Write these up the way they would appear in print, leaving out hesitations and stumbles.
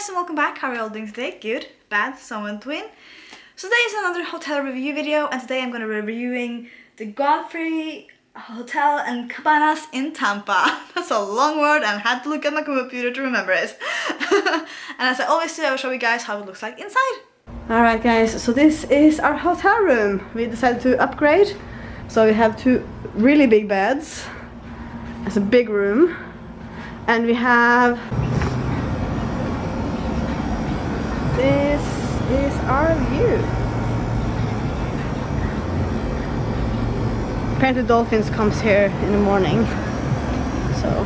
guys and welcome back. How are you all doing today? Good, bad, somewhat twin. So today is another hotel review video, and today I'm going to be reviewing the Godfrey Hotel and Cabanas in Tampa. That's a long word and I had to look at my computer to remember it. And as I always do, I will show you guys how it looks like inside. Alright guys, so this is our hotel room. We decided to upgrade. So we have two really big beds. It's a big room. And we have... this is our view. Apparently dolphins comes here in the morning. So...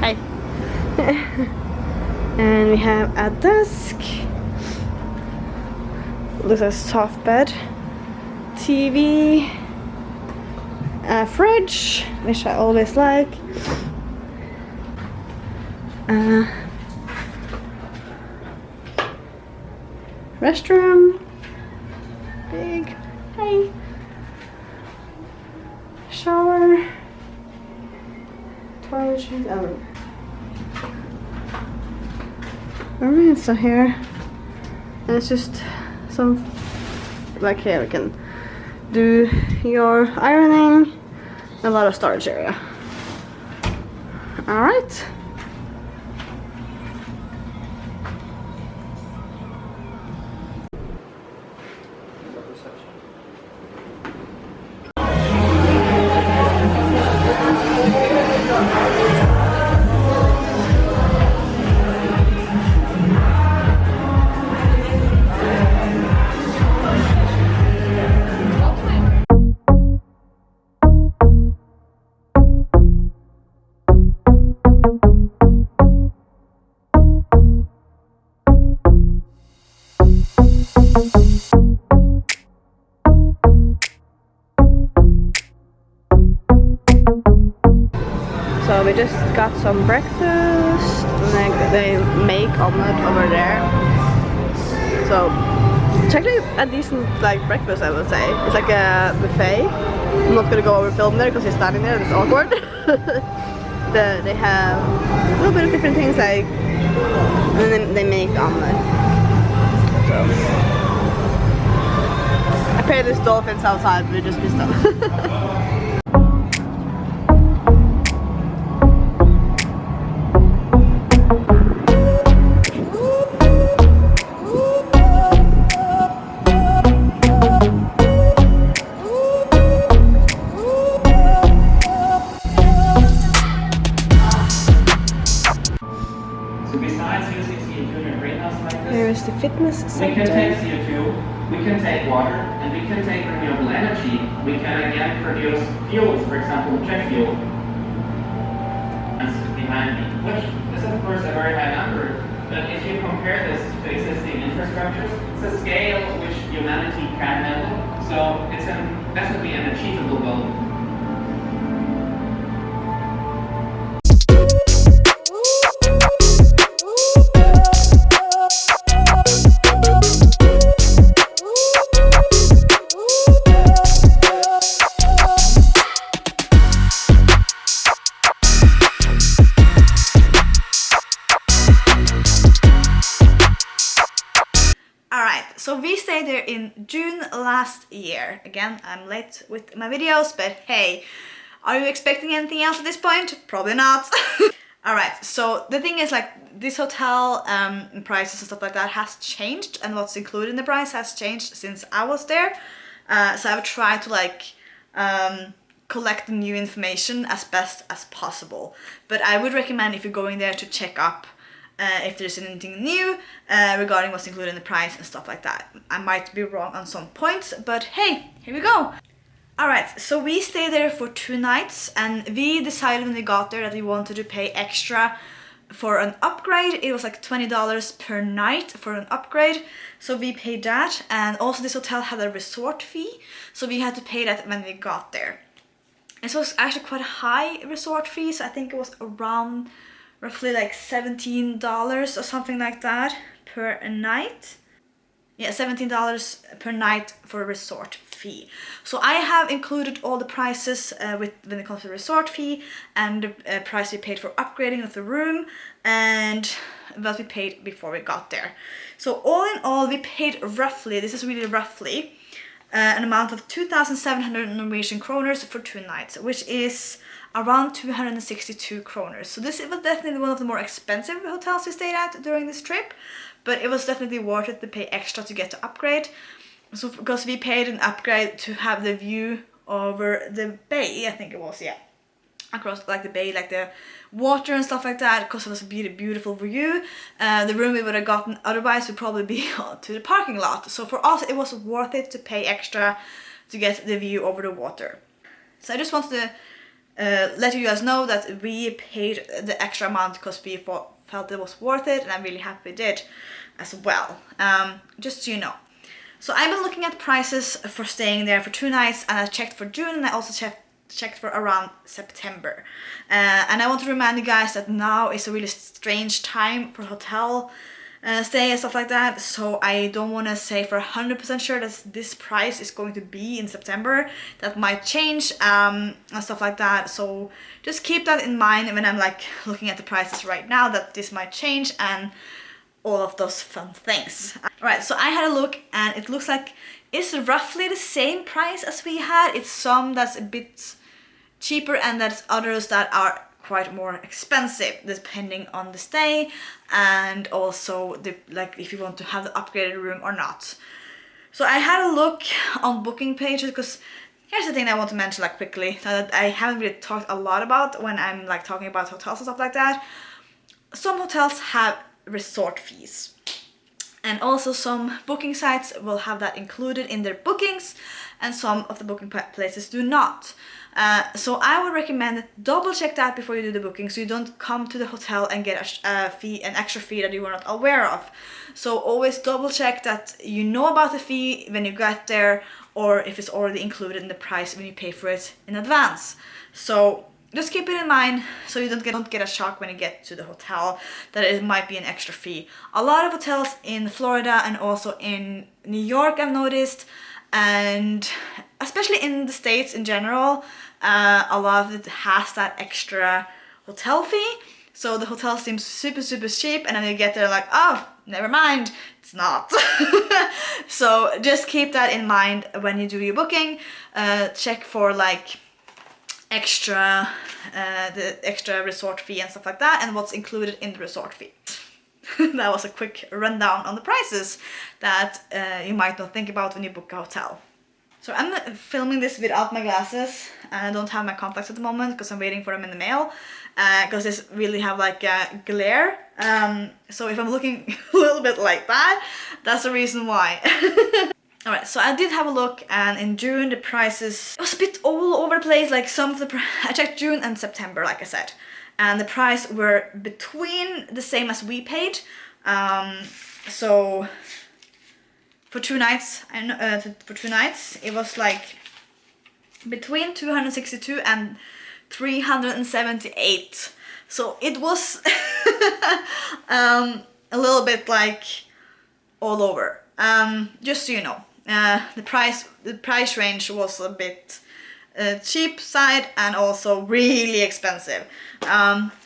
hi. And we have a desk. Looks like a soft bed. TV. A fridge, which I always like. Restroom. Big. Hey. Shower. Toiletries. Roommates are here. And it's just some, like here we can do your ironing. A lot of storage area. Alright. So we just got some breakfast, and they make omelette over there. So it's actually a decent breakfast, I would say. It's like a buffet. I'm not gonna go over film there because he's standing there, it's awkward. They have a little bit of different things and then they make omelette. So I paired these dolphins outside, but we just missed them. Here is the fitness center. We can take CO2, we can take water, and we can take renewable energy. We can again produce fuels, for example, jet fuel. And behind me, which is of course a very high number. But if you compare this to existing infrastructures, it's a scale which humanity can handle. So it's definitely an achievable goal. So we stayed there in June last year. Again, I'm late with my videos, but hey, are you expecting anything else at this point? Probably not. Alright, so the thing is this hotel prices and stuff like that has changed, and what's included in the price has changed since I was there. So I would try to collect the new information as best as possible. But I would recommend if you're going there to check up if there's anything new regarding what's included in the price and stuff like that. I might be wrong on some points, but hey, here we go. Alright, so we stayed there for 2 nights, and we decided when we got there that we wanted to pay extra for an upgrade. It was like $20 per night for an upgrade, so we paid that. And also this hotel had a resort fee, so we had to pay that when we got there. This was actually quite a high resort fee, so I think it was around roughly like $17 or something like that per night. Yeah, $17 per night for a resort fee. So I have included all the prices when it comes to the resort fee and the price we paid for upgrading of the room and what we paid before we got there. So all in all, we paid roughly, this is really roughly, an amount of 2,700 Norwegian kroners for 2 nights, which is around 262 kroners. So this was definitely one of the more expensive hotels we stayed at during this trip, but it was definitely worth it to pay extra to get the upgrade. So because we paid an upgrade to have the view over the bay, I think it was, yeah, across like the bay, like the water and stuff like that, because it was a beautiful view. The room we would have gotten otherwise would probably be to the parking lot. So for us, it was worth it to pay extra to get the view over the water. So I just wanted to let you guys know that we paid the extra amount because we felt it was worth it, and I'm really happy we did as well. Just so you know. So I've been looking at prices for staying there for 2 nights, and I checked for June, and I also checked for around September. And I want to remind you guys that now is a really strange time for hotel stay and stuff like that, so I don't want to say for 100% sure that this price is going to be in September. That might change and stuff like that, so just keep that in mind when I'm like looking at the prices right now, that this might change and all of those fun things. Alright, so I had a look and it looks like it's roughly the same price as we had. It's some that's a bit cheaper and there's others that are quite more expensive depending on the stay and also like if you want to have the upgraded room or not. So I had a look on booking pages, because here's the thing I want to mention like quickly that I haven't really talked a lot about when I'm like talking about hotels and stuff like that. Some hotels have resort fees, and also some booking sites will have that included in their bookings, and some of the booking places do not. So I would recommend double check that before you do the booking, so you don't come to the hotel and get an extra fee that you were not aware of. So always double check that you know about the fee when you get there, or if it's already included in the price when you pay for it in advance. So just keep it in mind so you don't get a shock when you get to the hotel that it might be an extra fee. A lot of hotels in Florida and also in New York, I've noticed, and especially in the States in general, a lot of it has that extra hotel fee. So the hotel seems super cheap, and then you get there like, oh, never mind, it's not. So just keep that in mind when you do your booking. Check for like the extra resort fee and stuff like that, and what's included in the resort fee. That was a quick rundown on the prices that you might not think about when you book a hotel. So I'm filming this without my glasses, and I don't have my contacts at the moment because I'm waiting for them in the mail, because this really have like a glare. So if I'm looking a little bit like that, that's the reason why. Alright, so I did have a look, and in June the prices, it was a bit all over the place. Like some of the I checked June and September, like I said, and the price were between the same as we paid. So for 2 nights, it was like between 262 and 378. So it was a little bit like all over. Just so you know, the price range was a bit cheap side and also really expensive.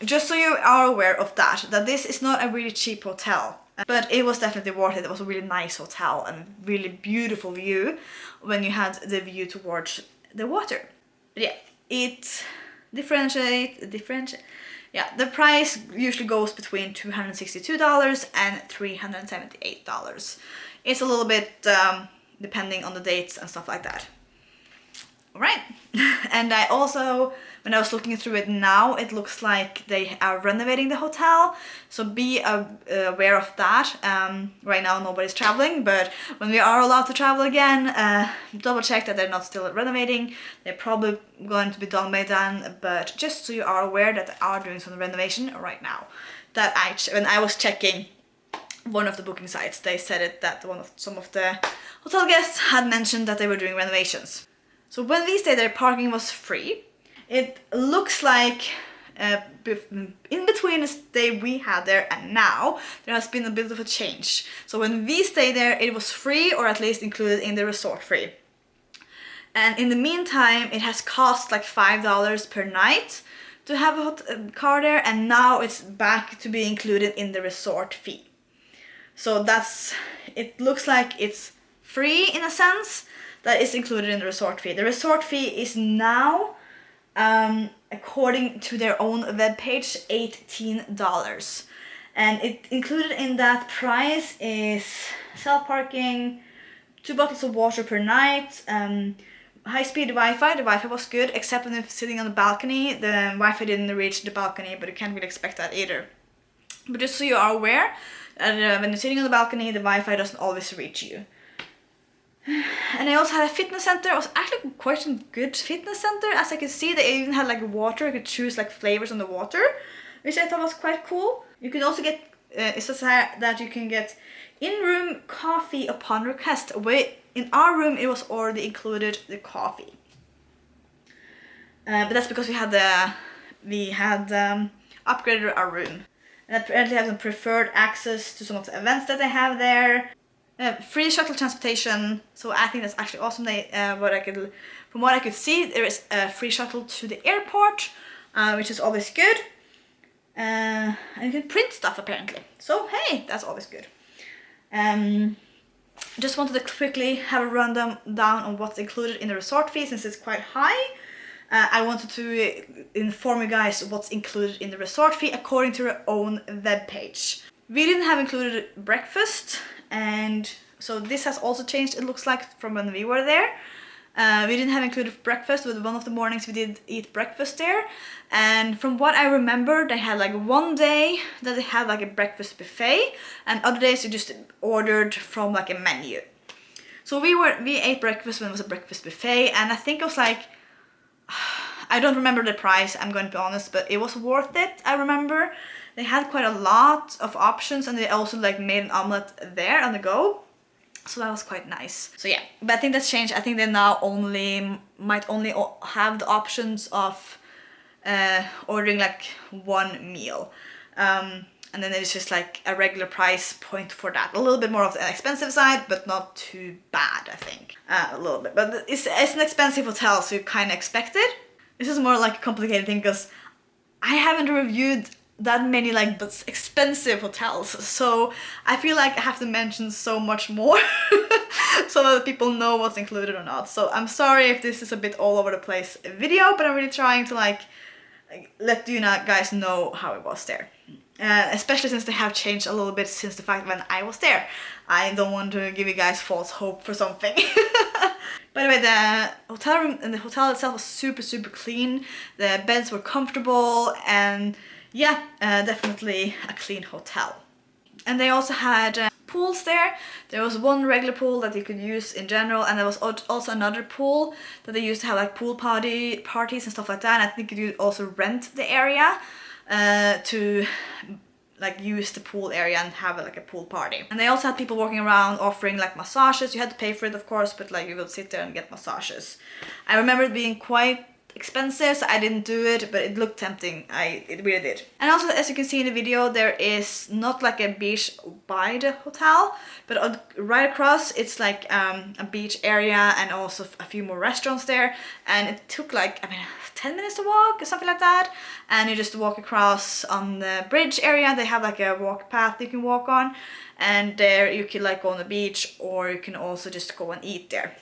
Just so you are aware of that this is not a really cheap hotel, but it was definitely worth it. It was a really nice hotel and really beautiful view when you had the view towards the water. But yeah, it yeah, the price usually goes between $262 and $378. It's a little bit depending on the dates and stuff like that. Alright, and I also, when I was looking through it now, it looks like they are renovating the hotel, so be aware of that. Right now nobody's traveling, but when we are allowed to travel again, double check that they're not still renovating. They're probably going to be done by then, but just so you are aware that they are doing some renovation right now. That when I was checking one of the booking sites, they said it that some of the hotel guests had mentioned that they were doing renovations. So when we stayed there, parking was free. It looks like in between the stay we had there and now, there has been a bit of a change. So when we stayed there, it was free, or at least included in the resort fee. And in the meantime, it has cost like $5 per night to have a car there, and now it's back to be included in the resort fee. So it looks like it's free in a sense, that is included in the resort fee. The resort fee is now, according to their own webpage, $18. And it included in that price is self-parking, 2 bottles of water per night, high-speed Wi-Fi. The Wi-Fi was good, except when you're sitting on the balcony. The Wi-Fi didn't reach the balcony, but you can't really expect that either. But just so you are aware, when you're sitting on the balcony, the Wi-Fi doesn't always reach you. And I also had a fitness center. It was actually quite a good fitness center. As I could see, they even had like water. You could choose like flavors on the water, which I thought was quite cool. You can also get, it says that you can get in-room coffee upon request. In our room, it was already included the coffee. But that's because we had upgraded our room. And apparently have some preferred access to some of the events that they have there. Free shuttle transportation, so I think that's actually awesome. From what I could see, there is a free shuttle to the airport, which is always good. And you can print stuff apparently, so hey, that's always good. Just wanted to quickly have a rundown on what's included in the resort fee, since it's quite high. I wanted to inform you guys what's included in the resort fee according to their own webpage. We didn't have included breakfast, and so this has also changed, it looks like, from when we were there. We didn't have included breakfast, but one of the mornings we did eat breakfast there. And from what I remember, they had like one day that they had like a breakfast buffet, and other days you just ordered from like a menu. So we ate breakfast when it was a breakfast buffet, and I think it was like, I don't remember the price, I'm going to be honest, but it was worth it, I remember. They had quite a lot of options, and they also like made an omelette there on the go. So that was quite nice. So yeah, but I think that's changed. I think they now might only have the options of ordering like one meal. And then it's just like a regular price point for that. A little bit more of the expensive side, but not too bad, I think. A little bit, but it's an expensive hotel, so you kind of expect it. This is more like a complicated thing because I haven't reviewed that many like expensive hotels, so I feel like I have to mention so much more so that people know what's included or not. So I'm sorry if this is a bit all over the place video, but I'm really trying to like let you guys know how it was there, especially since they have changed a little bit since the fact when I was there. I don't want to give you guys false hope for something. By the way, the hotel room and the hotel itself was super clean. The beds were comfortable, and yeah, definitely a clean hotel. And they also had pools there. There was one regular pool that you could use in general, and there was also another pool that they used to have like pool parties and stuff like that. And I think you could also rent the area to like use the pool area and have like a pool party. And they also had people walking around offering like massages. You had to pay for it, of course, but like you would sit there and get massages. I remember it being quite expensive, so I didn't do it, but it looked tempting. It really did. And also, as you can see in the video, there is not like a beach by the hotel, but right across it's like a beach area and also a few more restaurants there. And it took like 10 minutes to walk or something like that, and you just walk across on the bridge area. They have like a walk path you can walk on, and there you can like go on the beach, or you can also just go and eat there.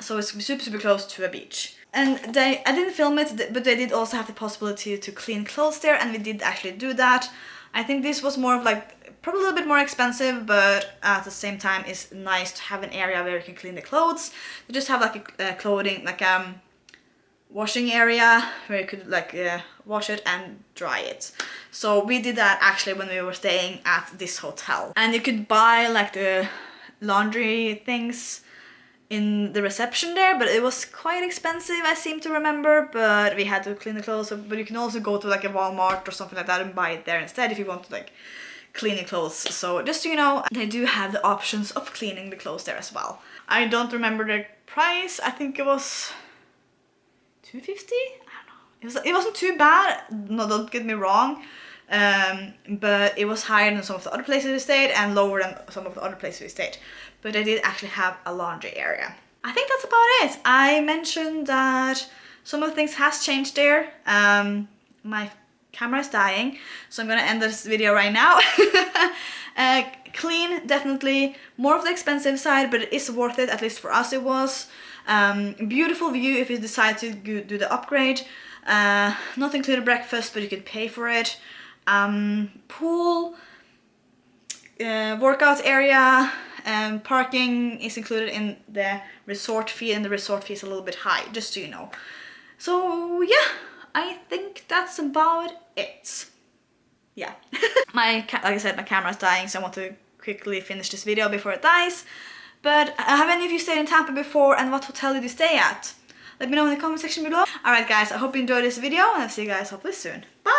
So it's super close to a beach. And I didn't film it, but they did also have the possibility to clean clothes there, and we did actually do that. I think this was more of like, probably a little bit more expensive, but at the same time it's nice to have an area where you can clean the clothes. They just have like a clothing, like washing area where you could like wash it and dry it. So we did that actually when we were staying at this hotel. And you could buy like the laundry things in the reception there, but it was quite expensive, I seem to remember, but we had to clean the clothes. But you can also go to like a Walmart or something like that and buy it there instead if you want to like clean your clothes. So just so you know, they do have the options of cleaning the clothes there as well. I don't remember the price. I think it was $250? I don't know. It wasn't too bad, no, don't get me wrong, but it was higher than some of the other places we stayed and lower than some of the other places we stayed. But I did actually have a laundry area. I think that's about it. I mentioned that some of the things has changed there. My camera is dying, so I'm gonna end this video right now. Clean, definitely more of the expensive side, but it is worth it, at least for us it was. Beautiful view if you decide to do the upgrade. Not included breakfast, but you could pay for it. Pool, workout area, parking is included in the resort fee, and the resort fee is a little bit high, just so you know. So yeah, I think that's about it. Yeah. Like I said, my camera's dying, so I want to quickly finish this video before it dies. But have any of you stayed in Tampa before, and what hotel did you stay at? Let me know in the comment section below. Alright guys, I hope you enjoyed this video, and I'll see you guys hopefully soon. Bye!